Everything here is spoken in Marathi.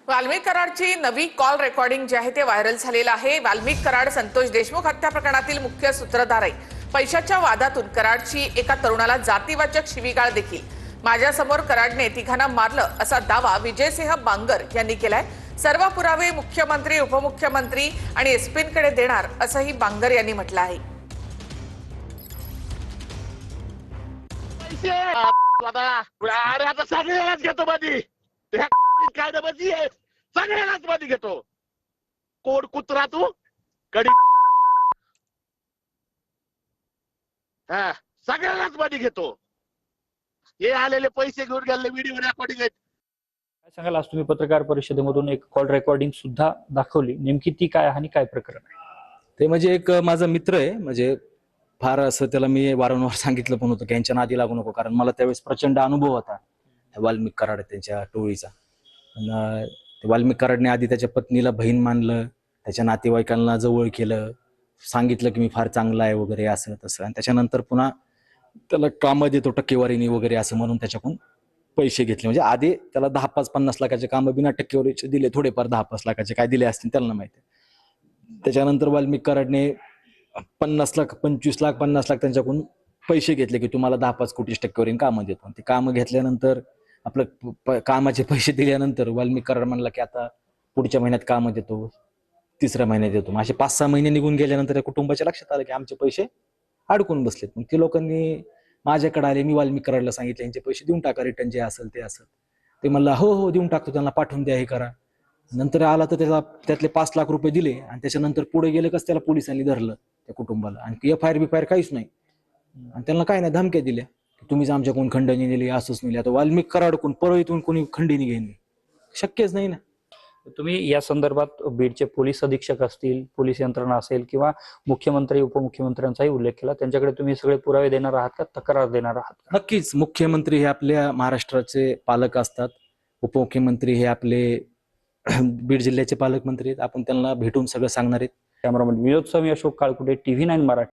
वाल्मिक कराडची नवी कॉल रेकॉर्डिंग जे आहे ते व्हायरल झालेलं आहे। वाल्मिक कराड संतोष देशमुख हत्या प्रकरणातील मुख्य सूत्रधार आहे। पैशाच्या वादातून कराडची एका तरुणाला जातीवाचक शिवीगाळ देखील माझ्यासमोर कराडने तिघांना मारलं असा दावा विजयसिंह बांगर यांनी केलाय। सर्व पुरावे मुख्यमंत्री, उपमुख्यमंत्री आणि एसपींकडे देणार असंही बांगर यांनी म्हटलं आहे। आता सगळ्यालाच घेतो मध्ये कायद्यामध्ये सगळ्यालाच मध्ये घेतो। कोड कुत्रा तू कडी हा सगळ्यालाच मध्ये घेतो। हे आलेले पैसे घेऊन गेलेले व्हिडिओ रेकॉर्डिंग आहेत। काय सांगाल, आज तुम्ही पत्रकार परिषदेमधून एक कॉल रेकॉर्डिंग सुद्धा दाखवली, नेमकी ती काय आणि काय प्रकरण आहे? ते म्हणजे एक माझा मित्र आहे, म्हणजे फार असं त्याला मी वारंवार सांगितलं पण होतं की यांच्या नादी लागू नको, कारण मला त्यावेळेस प्रचंड अनुभव होता वाल्मिक कराड त्यांच्या टोळीचा। वाल्मिक कराडने आधी त्याच्या पत्नीला बहीण मानलं, त्याच्या नातेवाईकांना जवळ केलं, सांगितलं की मी फार चांगला आहे वगैरे असं तसं, आणि त्याच्यानंतर पुन्हा त्याला कामं देतो टक्केवारीने वगैरे असं म्हणून त्याच्याकडून पैसे घेतले। म्हणजे आधी त्याला 10-50 लाखाचे कामं बिना टक्केवारीचे दिले, थोडेफार 10-5 लाखाचे काय दिले असतील त्याला माहिती। त्याच्यानंतर वाल्मिक कराडने 50 लाख, 25 लाख, 50 लाख त्यांच्याकडून पैसे घेतले की तुम्हाला 10-5 कोटी टक्केवारीने कामं देतो। ते कामं घेतल्यानंतर आपलं कामाचे पैसे दिल्यानंतर वाल्मिक कराड म्हणला की आता पुढच्या महिन्यात कामं देतो, तिसऱ्या महिन्यात देतो। असे 5-6 महिने निघून गेल्यानंतर त्या कुटुंबाच्या लक्षात आलं की आमचे पैसे अडकून बसलेत। मग ते लोकांनी माझ्याकडे आले, मी वाल्मिक कराडला सांगितलं यांचे पैसे देऊन टाका, रिटर्न जे असेल ते असेल। ते म्हणला हो हो देऊन टाकतो, त्यांना पाठवून द्या, हे करा। नंतर आला तर त्यातले 5 लाख रुपये दिले, आणि त्याच्यानंतर पुढे गेले कसं त्याला पोलिसांनी धरलं त्या कुटुंबाला, आणि FIR काहीच नाही, आणि त्यांना काय नाही धमक्या दिल्या तुम्हीच आमच्याकडून खंडणी नेली, असंच नेली। आता वाल्मिक कराडकडून परळीतून कोणी खंडणी घेणे शक्यच नाही ना। तुम्ही या संदर्भात बीडचे पोलीस अधीक्षक असतील, पोलीस यंत्रणा असेल किंवा मुख्यमंत्री, उपमुख्यमंत्र्यांचाही उल्लेख केला, त्यांच्याकडे तुम्ही सगळे पुरावे देणार आहात का, तक्रार देणार आहात का? नक्कीच। मुख्यमंत्री हे आपल्या महाराष्ट्राचे पालक असतात, उपमुख्यमंत्री हे आपले बीड जिल्ह्याचे पालकमंत्री आहेत, आपण त्यांना भेटून सगळं सांगणार आहेत। कॅमेरामन विनोद स्वामी, अशोक काळकुटे, TV9 मराठी।